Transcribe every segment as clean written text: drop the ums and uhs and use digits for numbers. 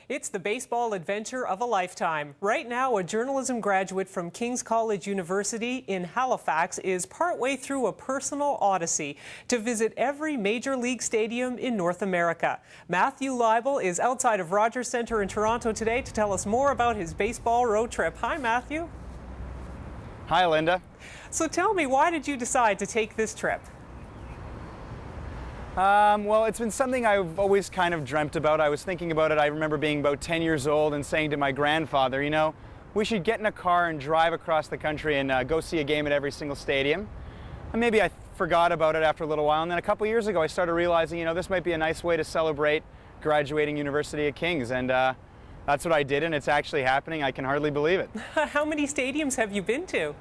It's the baseball adventure of a lifetime. Right now, a journalism graduate from King's College University in Halifax is partway through a personal odyssey to visit every major league stadium in North America. Matthew Leibl is outside of Rogers Centre in Toronto today to tell us more about his baseball road trip. Hi, Matthew. Hi, Linda. So tell me, why did you decide to take this trip? Well, it's been something I've always kind of dreamt about. I was thinking about it. I remember being about 10 years old and saying to my grandfather, you know, we should get in a car and drive across the country and go see a game at every single stadium. And maybe I forgot about it after a little while. And then a couple years ago, I started realizing, you know, this might be a nice way to celebrate graduating University of Kings. And that's what I did, and it's actually happening. I can hardly believe it. How many stadiums have you been to?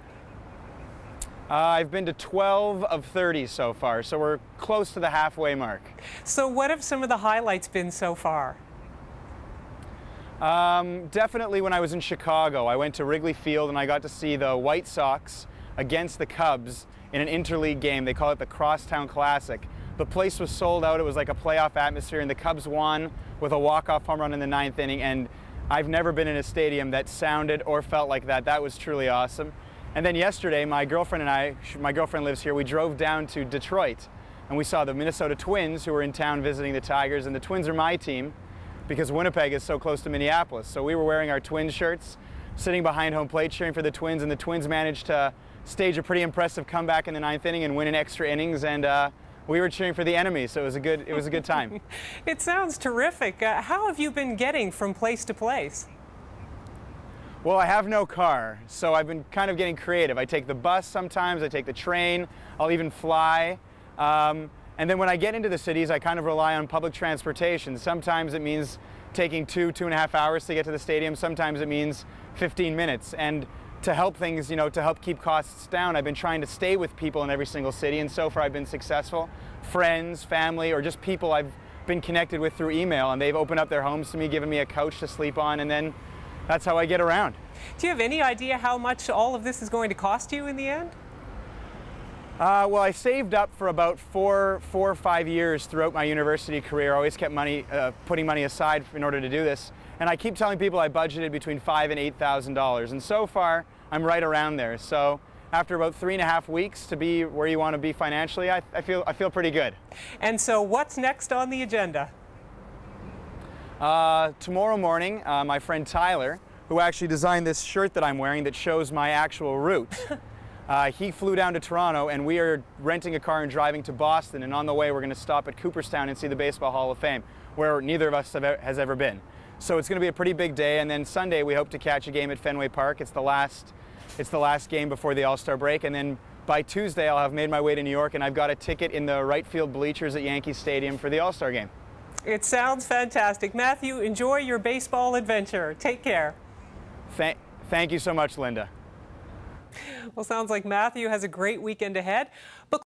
I've been to 12 of 30 so far, so we're close to the halfway mark. So what have some of the highlights been so far? Definitely when I was in Chicago, I went to Wrigley Field and I got to see the White Sox against the Cubs in an interleague game. They call it the Crosstown Classic. The place was sold out. It was like a playoff atmosphere, and the Cubs won with a walk-off home run in the 9th inning, and I've never been in a stadium that sounded or felt like that. That was truly awesome. And then yesterday, my girlfriend lives here, we drove down to Detroit and we saw the Minnesota Twins, who were in town visiting the Tigers, and the Twins are my team because Winnipeg is so close to Minneapolis. So we were wearing our Twins shirts, sitting behind home plate cheering for the Twins, and the Twins managed to stage a pretty impressive comeback in the 9th inning and win in extra innings, and we were cheering for the enemy, so it was a good time. It sounds terrific. How have you been getting from place to place? Well, I have no car, so I've been kind of getting creative. I take the bus sometimes, I take the train, I'll even fly. And then when I get into the cities, I kind of rely on public transportation. Sometimes it means taking 2.5 hours to get to the stadium. Sometimes it means 15 minutes. And to help things, you know, to help keep costs down, I've been trying to stay with people in every single city, and so far I've been successful. Friends, family, or just people I've been connected with through email, and they've opened up their homes to me, given me a couch to sleep on, and then that's how I get around. Do you have any idea how much all of this is going to cost you in the end? Well, I saved up for about four or 5 years throughout my university career. I always kept putting money aside in order to do this. And I keep telling people I budgeted between $5,000 and $8,000. And so far, I'm right around there. So after about 3.5 weeks to be where you want to be financially, I feel pretty good. And so what's next on the agenda? Tomorrow morning, my friend Tyler, who actually designed this shirt that I'm wearing that shows my actual route, he flew down to Toronto, and we are renting a car and driving to Boston, and on the way we're going to stop at Cooperstown and see the Baseball Hall of Fame, where neither of us has ever been. So it's going to be a pretty big day, and then Sunday we hope to catch a game at Fenway Park. It's the last game before the All-Star break, and then by Tuesday I'll have made my way to New York, and I've got a ticket in the right field bleachers at Yankee Stadium for the All-Star game. It sounds fantastic. Matthew, enjoy your baseball adventure. Take care. Thank you so much, Linda. Well, sounds like Matthew has a great weekend ahead. But